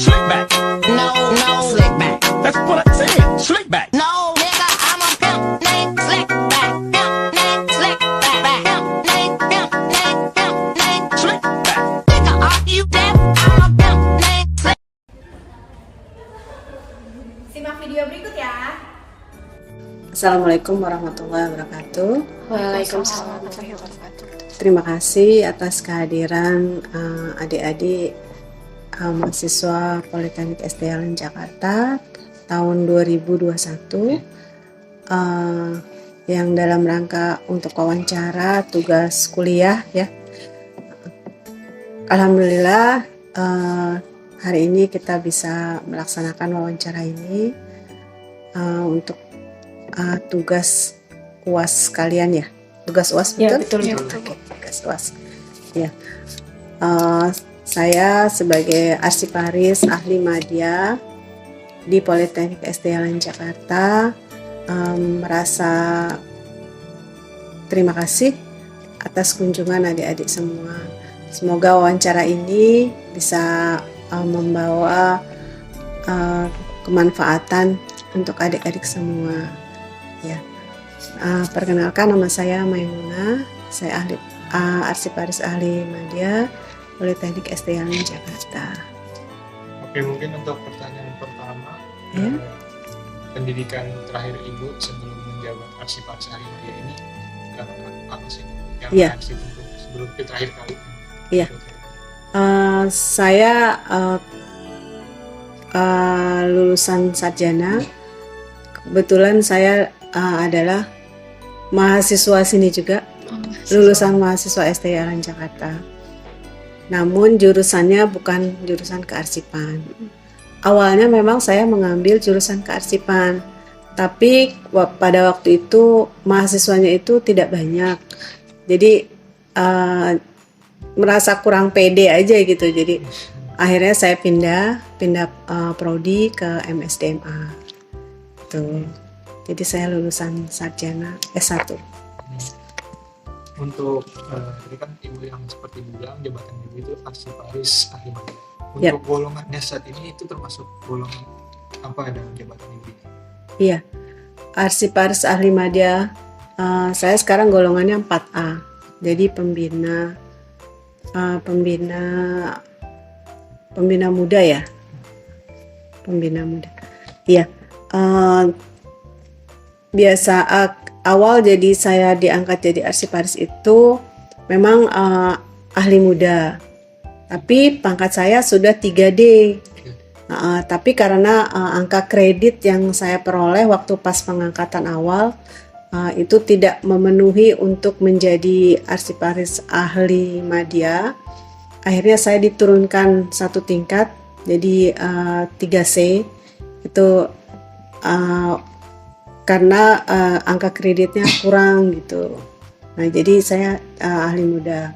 Slick back. No, no, slick back. That's what I said. Slick back. No, nigga, I'm a pimp named Slick back. Pimp named Slick back. Pimp named Slick back. Nigga, are you deaf? I'm a pimp named Slick. Simak video berikut ya. Assalamualaikum warahmatullahi wabarakatuh. Waalaikumsalam warahmatullahi wabarakatuh. Terima kasih atas kehadiran adik-adik mahasiswa Politeknik SDLN Jakarta tahun 2021 yang dalam rangka untuk wawancara tugas kuliah ya. Alhamdulillah hari ini kita bisa melaksanakan wawancara ini untuk tugas UAS kalian ya. Tugas UAS betul? Ya, betul. Oke, tugas UAS. Ya. Saya sebagai arsiparis ahli media di Politeknik SDLN Jakarta merasa terima kasih atas kunjungan adik-adik semua. Semoga wawancara ini bisa membawa kemanfaatan untuk adik-adik semua. Ya, perkenalkan nama saya Maimunah, saya arsiparis ahli media Politeknik SDLN Jakarta. Oke, mungkin untuk pertanyaan pertama, Ya. Pendidikan terakhir Ibu sebelum menjabat arsiparis ahli media ini apa sih yang Ya. harus ditempuh sebelum ke terakhir kali? Ya. Saya lulusan sarjana. Kebetulan saya adalah mahasiswa sini juga, lulusan mahasiswa SDLN Jakarta. Namun jurusannya bukan jurusan kearsipan. Awalnya memang saya mengambil jurusan kearsipan, tapi pada waktu itu mahasiswanya itu tidak banyak. Jadi merasa kurang pede aja gitu. Jadi akhirnya saya pindah prodi ke MSDMA. Tuh. Jadi saya lulusan sarjana S1. Untuk ini kan Ibu yang seperti bilang jabatan Ibu itu arsiparis ahli media. Ya. Untuk golongannya saat ini itu termasuk golongan apa dalam jabatan Ibu? Iya, arsiparis ahli media. Saya sekarang golongannya 4A. Jadi pembina muda ya. Pembina muda. Iya. Biasa awal jadi saya diangkat jadi arsiparis itu memang ahli muda. Tapi pangkat saya sudah 3D. Tapi karena angka kredit yang saya peroleh waktu pas pengangkatan awal itu tidak memenuhi untuk menjadi arsiparis ahli media, akhirnya saya diturunkan satu tingkat jadi 3C itu karena angka kreditnya kurang gitu. Nah jadi saya ahli muda.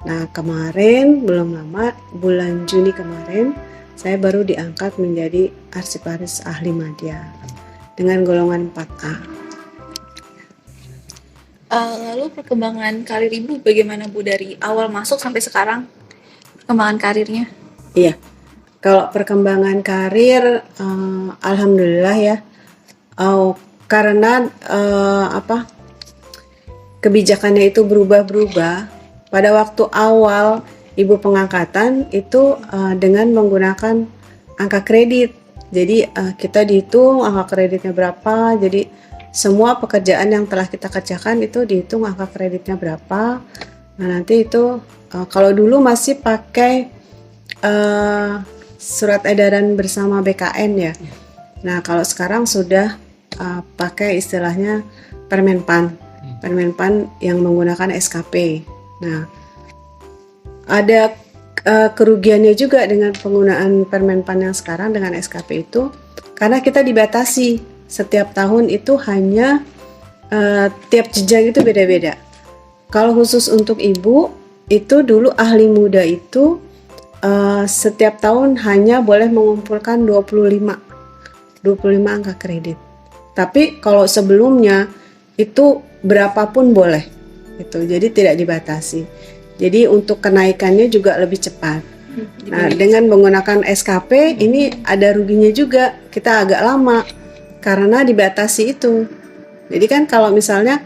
Nah kemarin belum lama, bulan Juni kemarin saya baru diangkat menjadi arsiparis ahli media dengan golongan 4A. Lalu perkembangan karir Ibu bagaimana Bu dari awal masuk sampai sekarang? Perkembangan karirnya? Iya, kalau perkembangan karir, alhamdulillah ya, karena kebijakannya itu berubah-berubah. Pada waktu awal Ibu pengangkatan itu dengan menggunakan angka kredit. Jadi kita dihitung angka kreditnya berapa. Jadi semua pekerjaan yang telah kita kerjakan itu dihitung angka kreditnya berapa. Nah nanti itu kalau dulu masih pakai surat edaran bersama BKN ya. Nah kalau sekarang sudah pakai istilahnya Permenpan yang menggunakan SKP. Nah ada kerugiannya juga dengan penggunaan Permenpan yang sekarang dengan SKP itu, karena kita dibatasi setiap tahun itu hanya tiap jenjang itu beda-beda. Kalau khusus untuk Ibu itu dulu ahli muda itu setiap tahun hanya boleh mengumpulkan 25 angka kredit. Tapi kalau sebelumnya itu berapapun boleh. Gitu. Jadi tidak dibatasi. Jadi untuk kenaikannya juga lebih cepat. Nah, dengan menggunakan SKP ini ada ruginya juga. Kita agak lama karena dibatasi itu. Jadi kan kalau misalnya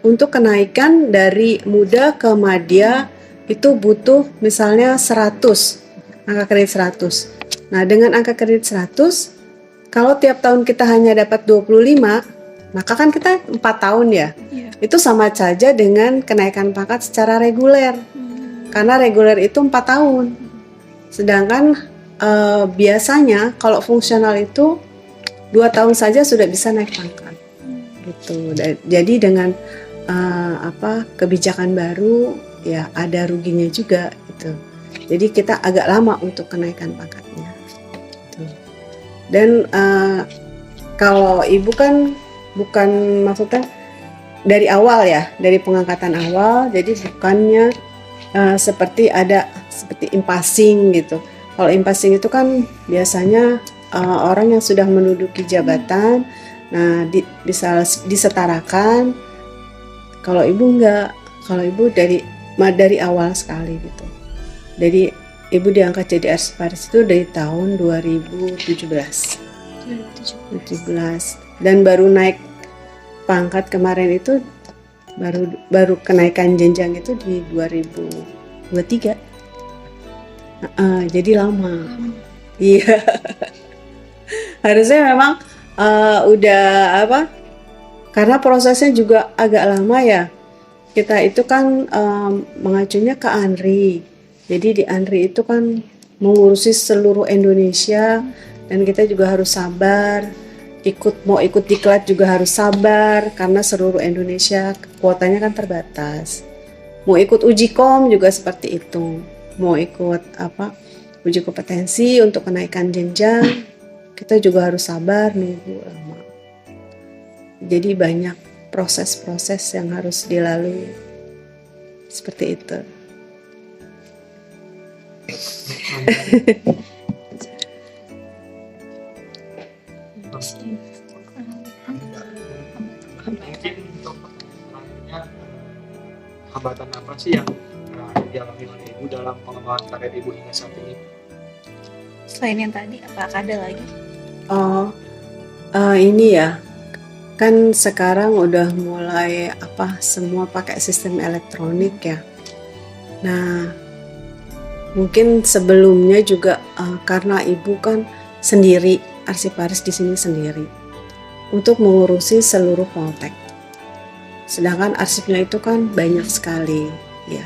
untuk kenaikan dari muda ke madya itu butuh misalnya 100, angka kredit 100. Nah, dengan angka kredit 100, kalau tiap tahun kita hanya dapat 25, maka kan kita 4 tahun ya. Iya. Itu sama saja dengan kenaikan pangkat secara reguler. Karena reguler itu 4 tahun. Sedangkan biasanya kalau fungsional itu 2 tahun saja sudah bisa naik pangkat. Gitu. Jadi dengan kebijakan baru ya ada ruginya juga gitu. Jadi kita agak lama untuk kenaikan pangkatnya. Gitu. Dan kalau ibu kan bukan maksudnya dari awal ya, dari pengangkatan awal, jadi bukannya seperti impassing gitu. Kalau impassing itu kan biasanya orang yang sudah menduduki jabatan, nah bisa disetarakan. Kalau ibu enggak, kalau ibu dari awal sekali gitu. Jadi ibu diangkat jadi arsiparis itu dari tahun 2017. Dan baru naik pangkat kemarin itu baru kenaikan jenjang itu di 2023. Jadi lama. Iya. Harusnya memang karena prosesnya juga agak lama ya. Kita itu kan mengacunya ke ANRI. Jadi di ANRI itu kan mengurusi seluruh Indonesia dan kita juga harus sabar. Mau ikut diklat juga harus sabar karena seluruh Indonesia kuotanya kan terbatas. Mau ikut uji kom juga seperti itu. Mau ikut uji kompetensi untuk kenaikan jenjang, kita juga harus sabar nunggu lama. Jadi banyak proses-proses yang harus dilalui. Seperti itu. Mungkin untuk pertanyaannya, hambatan apa sih yang dialami oleh ibu dalam pengembangan karir ibu hingga saat ini? Selain yang tadi, apakah ada lagi? Ini ya, kan sekarang udah mulai semua pakai sistem elektronik ya. Nah, mungkin sebelumnya juga karena ibu kan sendiri, arsiparis di sini sendiri untuk mengurusi seluruh Poltek. Sedangkan arsipnya itu kan banyak sekali ya.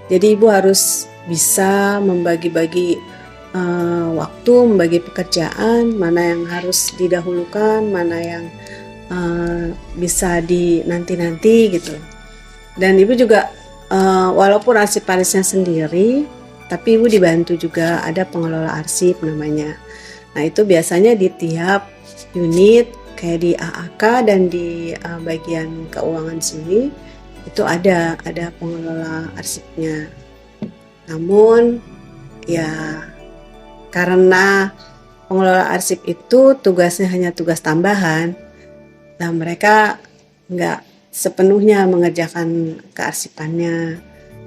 Jadi ibu harus bisa membagi-bagi waktu, membagi pekerjaan, mana yang harus didahulukan, mana yang bisa di nanti-nanti gitu. Dan ibu juga walaupun arsiparisnya sendiri, tapi ibu dibantu juga ada pengelola arsip namanya. Nah itu biasanya di tiap unit kayak di AAK dan di bagian keuangan sini itu ada pengelola arsipnya. Namun ya karena pengelola arsip itu tugasnya hanya tugas tambahan, nah mereka nggak sepenuhnya mengerjakan kearsipannya.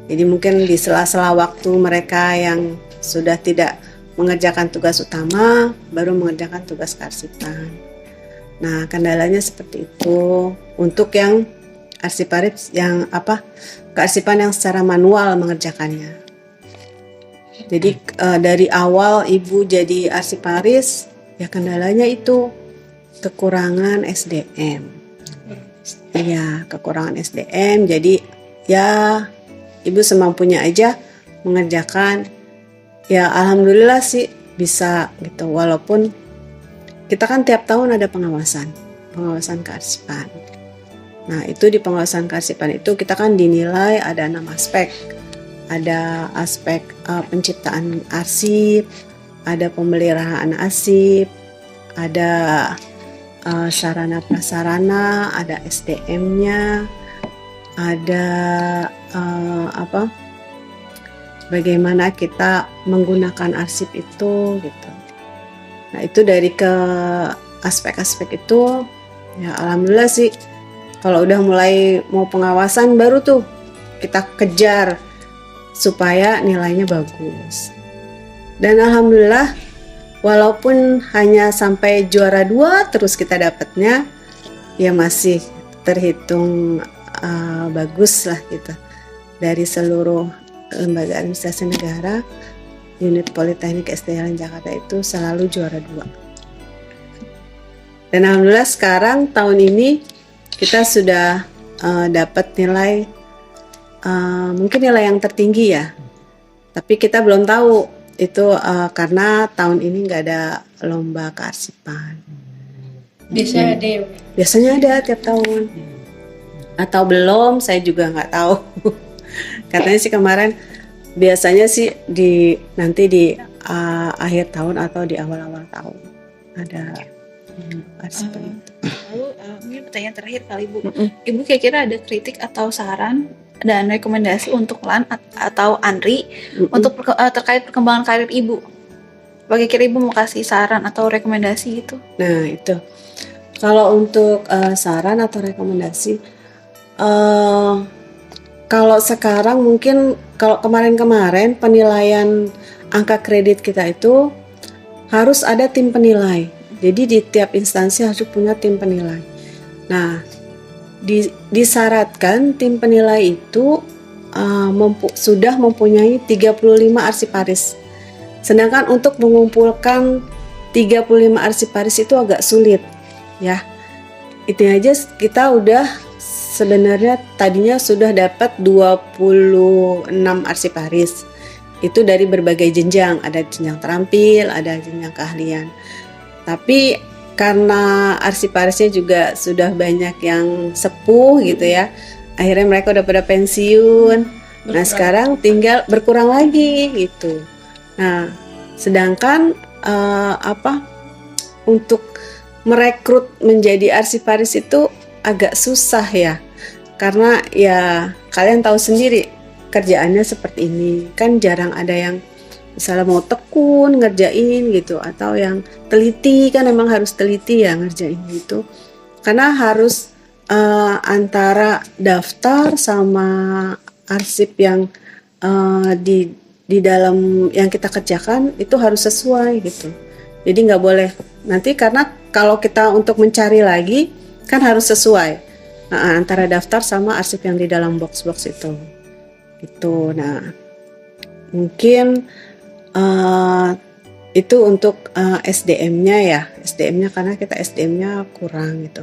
Jadi mungkin di sela-sela waktu mereka yang sudah tidak mengerjakan tugas utama, baru mengerjakan tugas kearsipan. Nah, kendalanya seperti itu untuk yang arsiparis yang kearsipan yang secara manual mengerjakannya. Jadi dari awal ibu jadi arsiparis, ya kendalanya itu kekurangan SDM. Iya, kekurangan SDM. Jadi ya ibu semampunya aja mengerjakan. Ya alhamdulillah sih bisa gitu, walaupun kita kan tiap tahun ada pengawasan kearsipan. Nah itu di pengawasan kearsipan itu kita kan dinilai ada 6 aspek. Ada aspek penciptaan arsip, ada pemeliharaan arsip, ada sarana prasarana, ada SDM-nya, ada bagaimana kita menggunakan arsip itu gitu. Nah itu dari ke aspek-aspek itu ya alhamdulillah sih kalau udah mulai mau pengawasan baru tuh kita kejar supaya nilainya bagus. Dan alhamdulillah walaupun hanya sampai juara 2 terus kita dapatnya, ya masih terhitung bagus lah gitu. Dari seluruh lembaga administrasi negara, unit Politeknik SDN Jakarta itu selalu juara 2. Dan alhamdulillah sekarang tahun ini kita sudah dapat nilai mungkin nilai yang tertinggi ya. Tapi kita belum tahu itu karena tahun ini nggak ada lomba kearsipan. Biasanya ada ya? Biasanya ada tiap tahun. Atau belum, saya juga nggak tahu. Katanya sih kemarin biasanya sih nanti di akhir tahun atau di awal-awal tahun ada kearsipan. Lalu mungkin pertanyaan terakhir kali Bu. Ibu kira-kira ada kritik atau saran dan rekomendasi untuk LAN atau ANRI untuk terkait perkembangan karir Ibu? Bagaimana kira Ibu mau kasih saran atau rekomendasi gitu? Nah itu, kalau untuk saran atau rekomendasi, kalau sekarang mungkin kalau kemarin-kemarin penilaian angka kredit kita itu harus ada tim penilai. Jadi di tiap instansi harus punya tim penilai. Nah, disyaratkan tim penilai itu sudah mempunyai 35 arsiparis. Sedangkan untuk mengumpulkan 35 arsiparis itu agak sulit, ya. Itu aja kita udah sebenarnya tadinya sudah dapat 26 arsiparis. Itu dari berbagai jenjang, ada jenjang terampil, ada jenjang keahlian. Tapi karena arsiparisnya juga sudah banyak yang sepuh gitu ya, akhirnya mereka udah pada pensiun. Nah sekarang tinggal berkurang lagi gitu. Nah sedangkan untuk merekrut menjadi arsiparis itu agak susah ya, karena ya kalian tahu sendiri kerjaannya seperti ini kan, jarang ada yang misalnya mau tekun ngerjain gitu, atau yang teliti, kan emang harus teliti ya ngerjain gitu, karena harus antara daftar sama arsip yang di dalam yang kita kerjakan itu harus sesuai gitu. Jadi nggak boleh nanti, karena kalau kita untuk mencari lagi kan harus sesuai antara daftar sama arsip yang di dalam box-box itu gitu. Nah mungkin itu untuk SDM-nya ya, SDM-nya karena kita SDM-nya kurang gitu.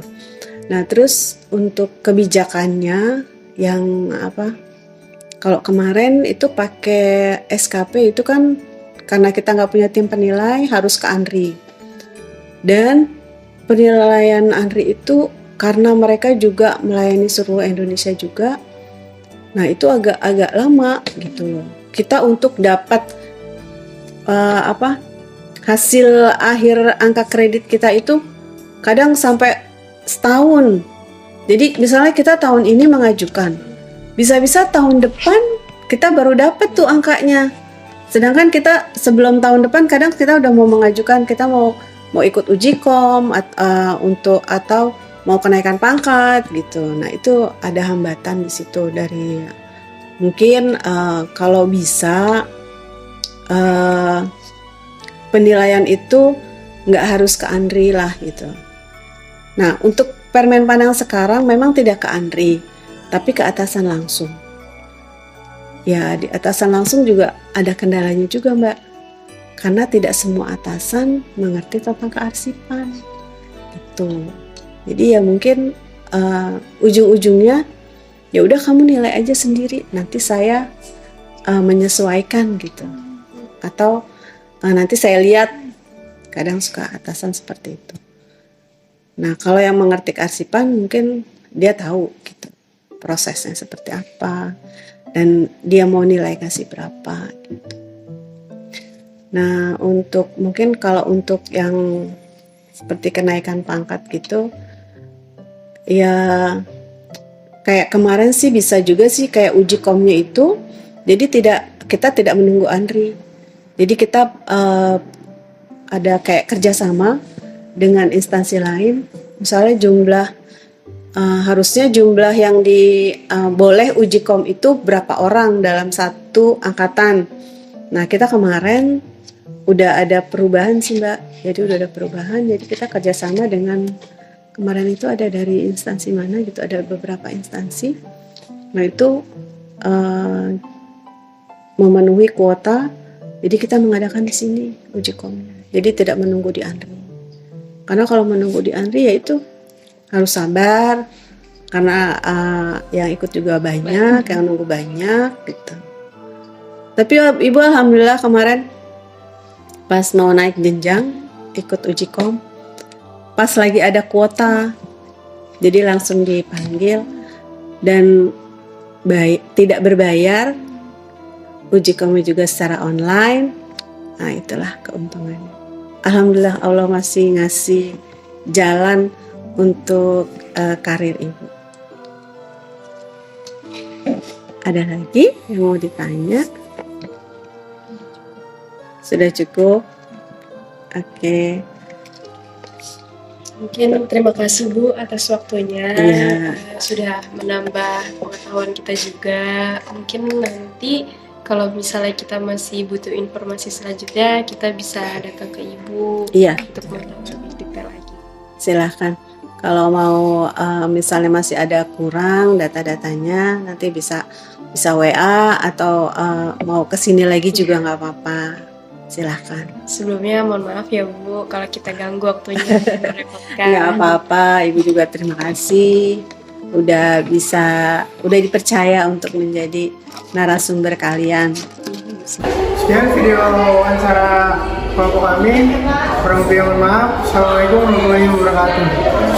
Nah terus untuk kebijakannya yang kalau kemarin itu pakai SKP itu kan karena kita nggak punya tim penilai harus ke ANRI, dan penilaian ANRI itu karena mereka juga melayani seluruh Indonesia juga, nah itu agak lama gitu loh. Kita untuk dapat hasil akhir angka kredit kita itu kadang sampai setahun. Jadi misalnya kita tahun ini mengajukan, bisa-bisa tahun depan kita baru dapat tuh angkanya. Sedangkan kita sebelum tahun depan kadang kita udah mau mengajukan, kita mau ikut uji kom atau mau kenaikan pangkat gitu. Nah itu ada hambatan di situ dari mungkin kalau bisa penilaian itu nggak harus ke ANRI lah gitu. Nah untuk Permenpan yang sekarang memang tidak ke ANRI, tapi ke atasan langsung. Ya di atasan langsung juga ada kendalanya juga Mbak, karena tidak semua atasan mengerti tentang kearsipan gitu. Jadi ya mungkin ujung-ujungnya ya udah kamu nilai aja sendiri, nanti saya menyesuaikan gitu, atau nanti saya lihat, kadang suka atasan seperti itu. Nah kalau yang mengerti kearsipan mungkin dia tahu gitu prosesnya seperti apa dan dia mau nilai kasih berapa gitu. Nah untuk mungkin kalau untuk yang seperti kenaikan pangkat gitu ya, kayak kemarin sih bisa juga sih kayak uji komnya itu, jadi kita tidak menunggu ANRI, jadi kita ada kayak kerjasama dengan instansi lain, misalnya harusnya jumlah yang boleh uji kom itu berapa orang dalam satu angkatan. Nah kita kemarin udah ada perubahan sih Mbak. Jadi udah ada perubahan. Jadi kita kerjasama dengan kemarin itu ada dari instansi mana gitu, ada beberapa instansi. Nah itu memenuhi kuota. Jadi kita mengadakan di sini uji komnya. Jadi tidak menunggu di ANRI. Karena kalau menunggu di ANRI ya itu harus sabar. Karena yang ikut juga banyak, yang nunggu banyak gitu. Tapi Ibu alhamdulillah kemarin pas mau naik jenjang ikut uji kom, pas lagi ada kuota, jadi langsung dipanggil dan tidak berbayar, uji komnya juga secara online. Nah itulah keuntungannya. Alhamdulillah Allah masih ngasih jalan untuk karir Ibu. Ada lagi yang mau ditanya? Sudah cukup? Oke. Mungkin terima kasih Bu atas waktunya. Iya. Sudah menambah pengetahuan kita juga. Mungkin nanti kalau misalnya kita masih butuh informasi selanjutnya, kita bisa datang ke Ibu Iya. untuk mengetahui lebih detail lagi. Silahkan. Kalau mau misalnya masih ada kurang data-datanya, nanti bisa WA atau mau kesini lagi juga nggak apa-apa. Silahkan. Sebelumnya mohon maaf ya Bu kalau kita ganggu waktunya dan merepotkan. Nggak apa-apa. Ibu juga terima kasih. Udah dipercaya untuk menjadi narasumber kalian. Sekian video wawancara kelompok kami. Kurang lebih mohon maaf. Assalamualaikum warahmatullahi wabarakatuh.